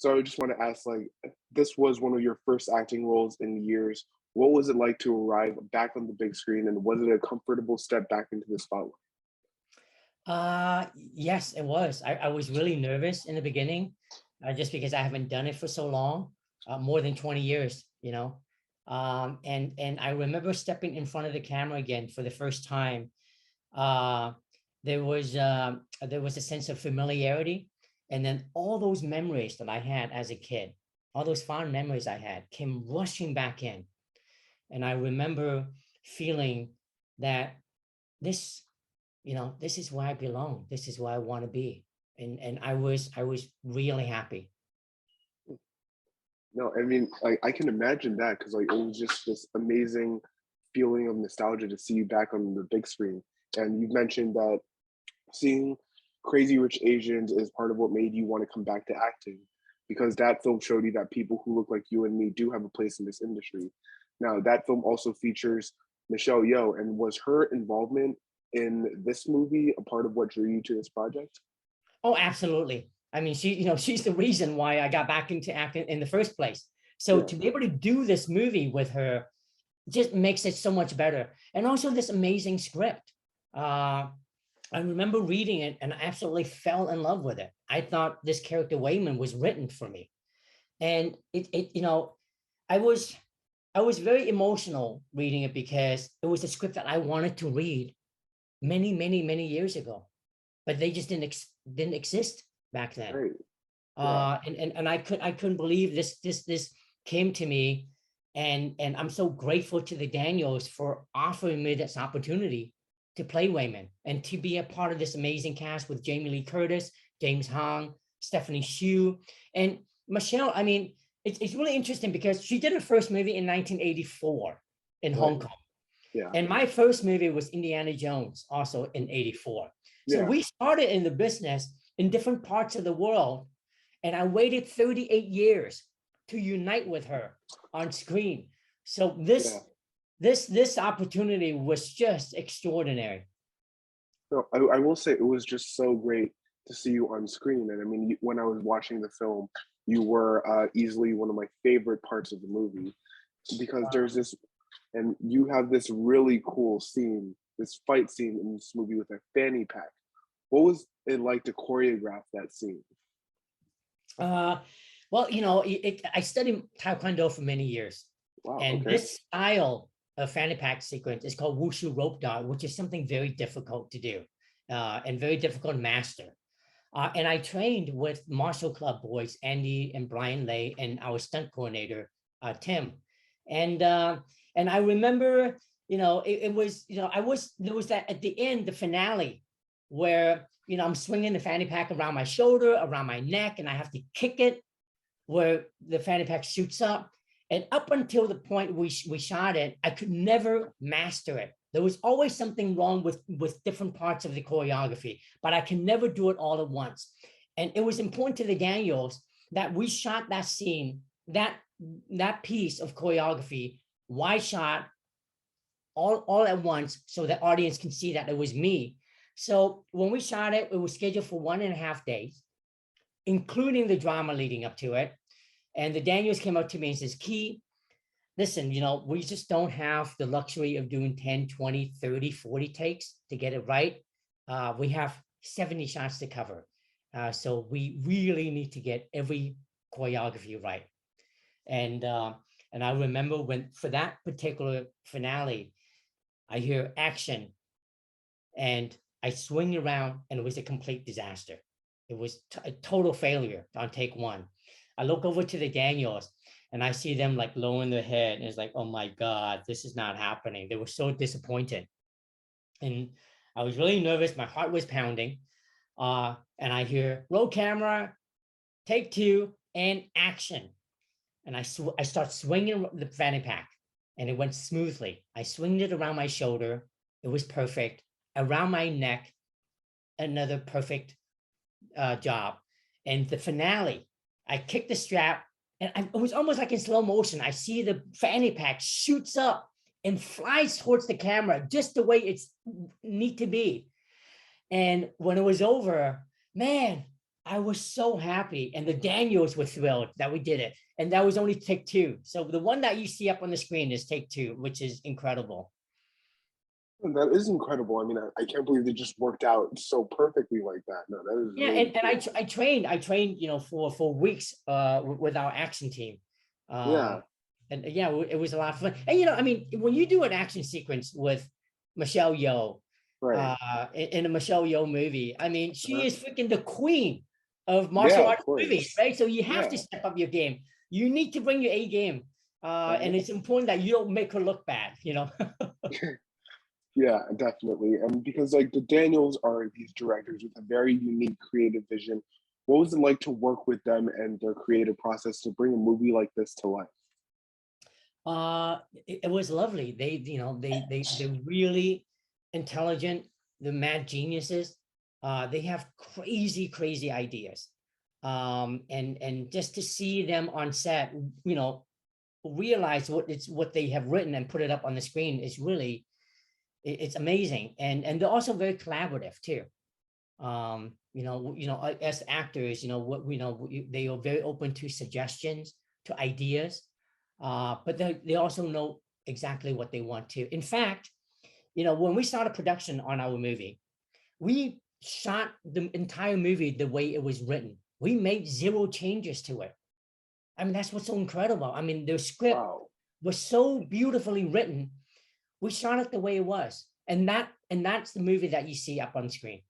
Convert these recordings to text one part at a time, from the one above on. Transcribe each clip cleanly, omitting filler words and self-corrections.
So I just want to ask, like, this was one of your first acting roles in years. What was it like to arrive back on the big screen, and was it a comfortable step back into the spotlight? Yes, it was. I was really nervous in the beginning, just because I haven't done it for so long, more than 20 years, you know. And I remember stepping in front of the camera again for the first time. Uh, there was a sense of familiarity, and then all those memories that I had as a kid, all those fond memories I had came rushing back in. And I remember feeling that this, this is where I belong. This is where I want to be. And I was really happy. No, I mean, like, I can imagine that because, like, it was just this amazing feeling of nostalgia to see you back on the big screen. And you mentioned that seeing Crazy Rich Asians is part of what made you want to come back to acting, because that film showed you that people who look like you and me do have a place in this industry. Now, that film also features Michelle Yeoh, and was her involvement in this movie a part of what drew you to this project? Oh, absolutely. I mean, she's the reason why I got back into acting in the first place. So Yeah, to be able to do this movie with her just makes it so much better. And also this amazing script. Uh, I remember reading it and I absolutely fell in love with it. I thought this character Wayman was written for me. And I was I was very emotional reading it because it was a script that I wanted to read many, many, many years ago, but they just didn't exist back then. great. Yeah. And I couldn't believe this came to me, and I'm so grateful to the Daniels for offering me this opportunity to play Wayman and to be a part of this amazing cast with Jamie Lee Curtis, James Hong, Stephanie Hsu, and Michelle. I mean, it's really interesting because she did her first movie in 1984 in Hong Right. Kong. Yeah. And my first movie was Indiana Jones, also in 84. So Yeah. we started in the business in different parts of the world. And I waited 38 years to unite with her on screen. So Yeah. this opportunity was just extraordinary. No, I will say it was just so great to see you on screen. And I mean, when I was watching the film, you were easily one of my favorite parts of the movie, because there's this, and you have this really cool scene, this fight scene in this movie with a fanny pack. What was it like to choreograph that scene? Uh, well, I studied Taekwondo for many years, Wow. and Okay. this style of fanny pack sequence is called wushu rope dart, which is something very difficult to do, and very difficult to master. And I trained with Martial Club boys, Andy and Brian Lay, and our stunt coordinator, Tim. And and I remember, it was, there was that at the end, the finale, where, I'm swinging the fanny pack around my shoulder, around my neck, and I have to kick it where the fanny pack shoots up. And up until the point we shot it, I could never master it. There was always something wrong with different parts of the choreography, but I can never do it all at once. And it was important to the Daniels that we shot that scene, that piece of choreography, wide shot, all at once, so the audience can see that it was me. So when we shot it, it was scheduled for 1.5 days, including the drama leading up to it. And the Daniels came up to me and says, Key, listen, we just don't have the luxury of doing 10, 20, 30, 40 takes to get it right. We have 70 shots to cover. So we really need to get every choreography right. And I remember when, for that particular finale, I hear action and I swing around and it was a complete disaster. It was a total failure on take one. I look over to the Daniels and I see them like lowering their head, and it's like, oh my God, this is not happening. They were so disappointed. And I was really nervous. My heart was pounding. And I hear roll camera, take two, and action. And I start swinging the fanny pack, and it went smoothly. I swinged it around my shoulder. It was perfect. Around my neck, another perfect job. And the finale, I kicked the strap, and it was almost like in slow motion. I see the fanny pack shoots up and flies towards the camera, just the way it's need to be. And when it was over, man, I was so happy, and the Daniels were thrilled that we did it. And that was only take two. So the one that you see up on the screen is take two, which is incredible. And that is incredible. I mean, I can't believe it just worked out so perfectly like that. No, that is Yeah, really and cool. I trained, for weeks with our action team. Yeah, And yeah, it was a lot of fun. And I mean, when you do an action sequence with Michelle Yeoh, right. in a Michelle Yeoh movie, I mean, she Uh-huh. is freaking the queen of Yeah, martial of arts movies, course. right? So you have to Yeah. step up your game. You need to bring your A game. Uh-huh. And it's important that you don't make her look bad. Yeah, definitely. And because like the Daniels are these directors with a very unique creative vision, what was it like to work with them and their creative process to bring a movie like this to life? It was lovely. They're really intelligent. They're mad geniuses. They have crazy ideas. And just to see them on set, realize what they have written and put it up on the screen is really, it's amazing. And they're also very collaborative too. As actors, they are very open to suggestions, to ideas, but they also know exactly what they want to. In fact, when we started production on our movie, we shot the entire movie the way it was written. We made zero changes to it. I mean, that's what's so incredible. I mean, the script Wow. was so beautifully written. We shot it the way it was, and that's the movie that you see up on screen.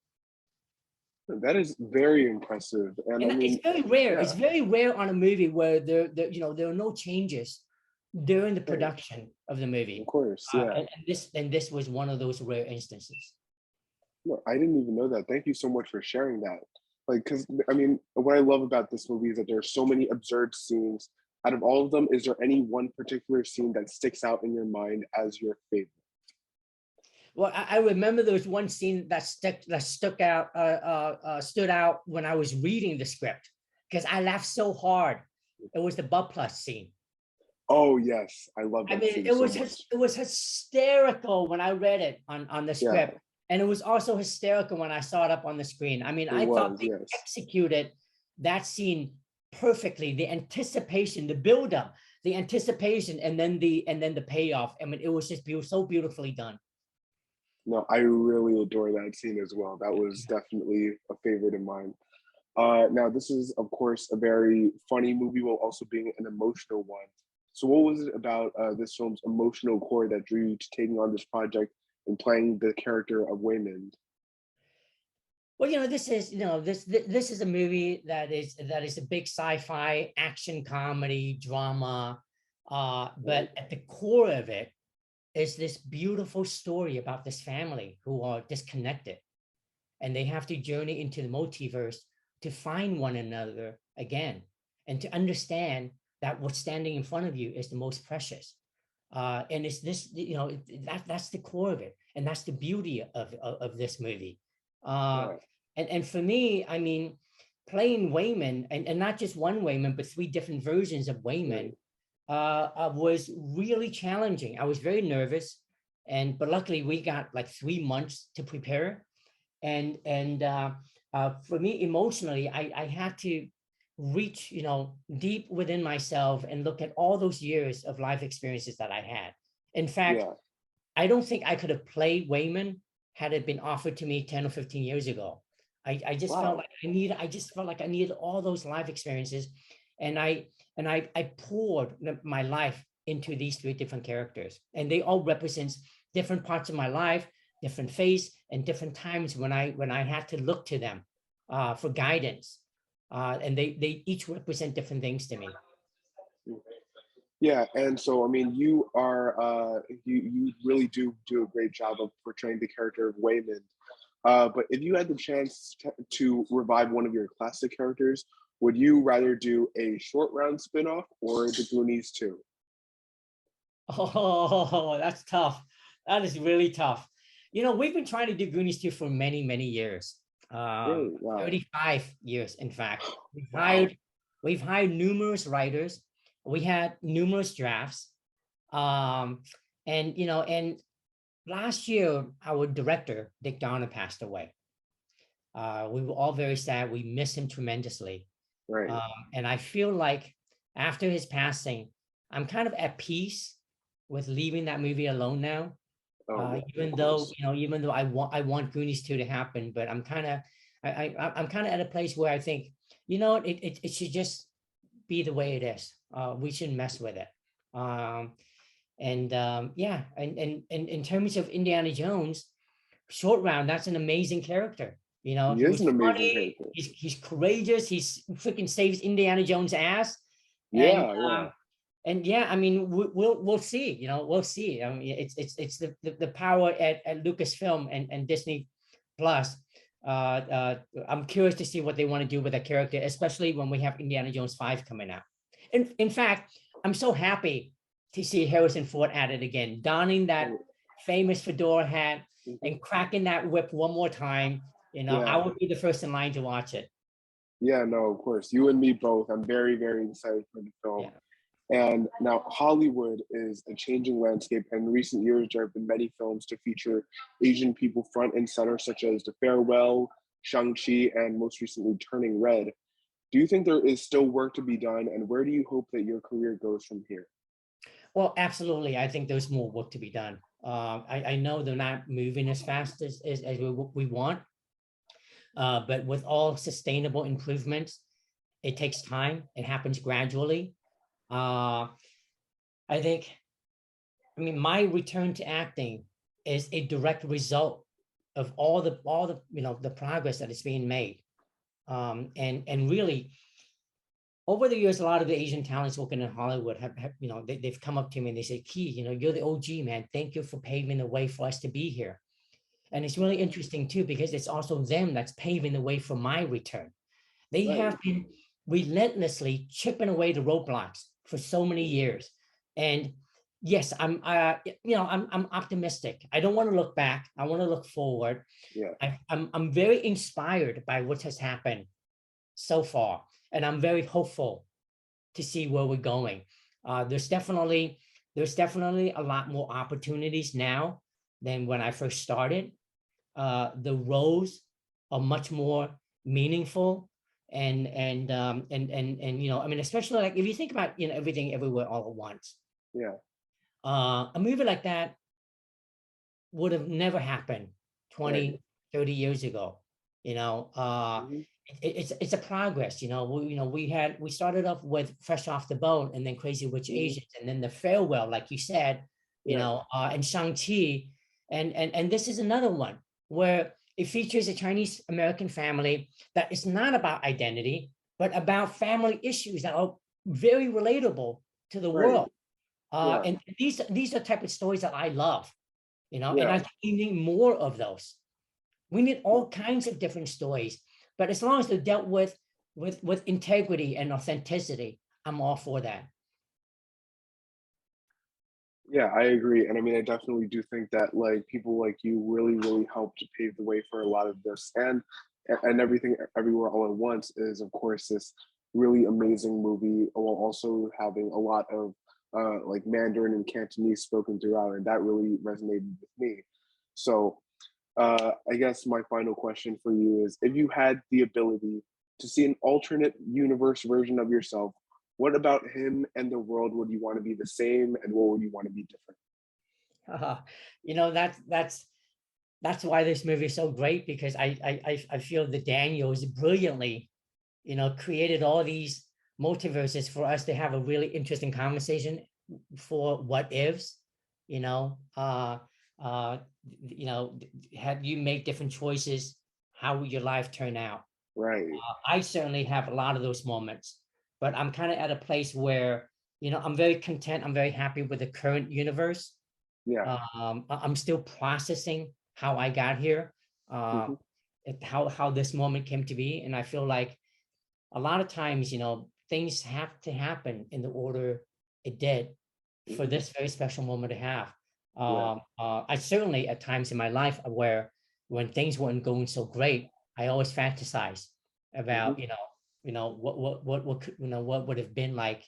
That is very impressive. And I And it's mean, very rare. yeah, It's very rare on a movie where there are no changes during the right. production of the Of movie. course. Yeah. And this was one of those rare instances. No, I didn't even know that. Thank you so much for sharing that. Like, because I mean, what I love about this movie is that there are so many absurd scenes. Out of all of them, is there any one particular scene that sticks out in your mind as your favorite? Well, I remember there was one scene that stood out when I was reading the script because I laughed so hard. It was the butt plus scene. Oh yes, I love I that mean, scene it so was much. it was hysterical when I read it on the Yeah, script, and it was also hysterical when I saw it up on the screen. I mean, it I thought was. they Yes. executed that scene perfectly. The anticipation, the buildup, the anticipation, and then the payoff. I mean, it was just so beautifully done. No, I really adore that scene as well. That was definitely a favorite of mine. Now, this is, of course, a very funny movie while also being an emotional one. So, what was it about this film's emotional core that drew you to taking on this project and playing the character of Waymond? Well, this is a movie that is a big sci-fi action comedy drama, Right? but at the core of it is this beautiful story about this family who are disconnected, and they have to journey into the multiverse to find one another again and to understand that what's standing in front of you is the most precious. And it's this, that's the core of it, and that's the beauty of this movie. Uh, Yeah, and for me, I mean, playing Wayman, and not just one Wayman, but three different versions of Wayman, right. was really challenging. I was very nervous, but luckily we got like 3 months to prepare. And for me, emotionally, I had to reach, deep within myself and look at all those years of life experiences that I had. In fact, Yeah. I don't think I could have played Wayman had it been offered to me 10 or 15 years ago. I just felt Wow. like I just felt like I needed all those life experiences. And I poured my life into these three different characters. And they all represents different parts of my life, different phase, and different times when I had to look to them for guidance. And they each represent different things to me. Yeah, and so I mean, you are you really do a great job of portraying the character of Waymond. But if you had the chance to revive one of your classic characters, would you rather do a short round spinoff or the Goonies too? Oh, that's tough. That is really tough. We've been trying to do Goonies 2 for many, many years. Really? Wow. 35 years, in fact. We've Wow. hired we've hired numerous writers. We had numerous drafts. Um, and last year, our director, Dick Donner, passed away. We were all very sad. We miss him tremendously. Right. And I feel like after his passing, I'm kind of at peace with leaving that movie alone now. Oh yeah, of Even though, course. even though I want Goonies 2 to happen, but I'm kind of I'm kind of at a place where I think, it should just be the way it is. We shouldn't mess with it. Yeah, and in terms of Indiana Jones, Short Round, that's an amazing character. He He is was an amazing funny, character. he's courageous, he's freaking saves Indiana Jones' ass. And Yeah, yeah, and yeah, I mean, we'll see, we'll see. I mean, it's the power at Lucasfilm and Disney Plus. I'm curious to see what they want to do with that character, especially when we have Indiana Jones 5 coming out. In fact, I'm so happy to see Harrison Ford at it again, donning that oh, famous fedora hat mhm. and cracking that whip one more time. I Yeah, would be the first in line to watch it. yeah. No, of course. You and me both. I'm very, very excited for the film. Yeah. And now Hollywood is a changing landscape. And in recent years, there have been many films to feature Asian people front and center, such as The Farewell, Shang-Chi, and most recently, Turning Red. Do you think there is still work to be done? And where do you hope that your career goes from here? Well, absolutely. I think there's more work to be done. I know they're not moving as fast as we want, but with all sustainable improvements, it takes time. It happens gradually. Uh, I think, I mean, my return to acting is a direct result of all the the progress that is being made. And really, over the years, a lot of the Asian talents working in Hollywood have they've come up to me and they say, Ke, you're the OG, man. Thank you for paving the way for us to be here. And it's really interesting too, because it's also them that's paving the way for my return. They Right. have been relentlessly chipping away the roadblocks for so many years. And yes, I'm optimistic. I don't want to look back. I want to look forward. Yeah. I'm very inspired by what has happened so far, and I'm very hopeful to see where we're going. There's definitely a lot more opportunities now than when I first started. The roles are much more meaningful, and I mean, especially like if you think about everything everywhere all at once. Yeah. A movie like that would have never happened Right. 20, 30 years ago. You know, Mhm. it's a progress. We started off with Fresh Off the Boat, and then Crazy Rich Mhm. Asians, and then The Farewell, like you said, Yeah. and Shang-Chi, and this is another one where it features a Chinese American family that is not about identity, but about family issues that are very relatable to the Right. world. Yeah. And these are type of stories that I love, and I Yeah. think we need more of those. We need all kinds of different stories, but as long as they're dealt with integrity and authenticity, I'm all for that. Yeah, I agree. And I mean, I definitely do think that like people like you really, really helped to pave the way for a lot of this. And everything everywhere all at once is of course this really amazing movie while also having a lot of like Mandarin and Cantonese spoken throughout, and that really resonated with me. So I guess my final question for you is if you had the ability to see an alternate universe version of yourself, what about him and the world would you want to be the same and what would you want to be different? Uh, that's why this movie is so great, because I feel that Daniels brilliantly, created all these multiverses for us to have a really interesting conversation for what ifs, you know, uh, uh, have you made different choices? How would your life turn out? Right. I certainly have a lot of those moments, but I'm kind of at a place where, I'm very content. I'm very happy with the current universe. Yeah. I'm still processing how I got here, uh, Hmm. how this moment came to be, and I feel like a lot of times, things have to happen in the order it did for Hmm. this very special moment to have. Yeah. I certainly at times in my life where when things weren't going so great, I always fantasize Hmm. about, what would have been like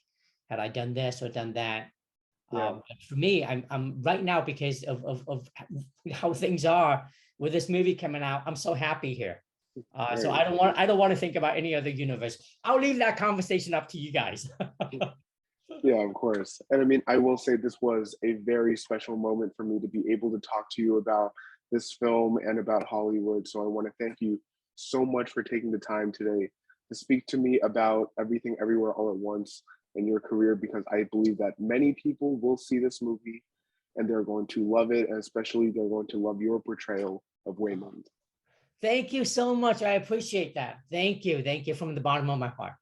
had I done this or done that. Yeah. But for me, I'm right now, because of how things are with this movie coming out. I'm so happy here. So Right. I don't want to think about any other universe. I'll leave that conversation up to you guys. Yeah, of course. And I mean, I will say this was a very special moment for me to be able to talk to you about this film and about Hollywood. So I want to thank you so much for taking the time today to speak to me about Everything Everywhere All at Once and your career, because I believe that many people will see this movie and they're going to love it. And especially they're going to love your portrayal of Waymond. Thank you so much. I appreciate that. Thank you. Thank you from the bottom of my heart.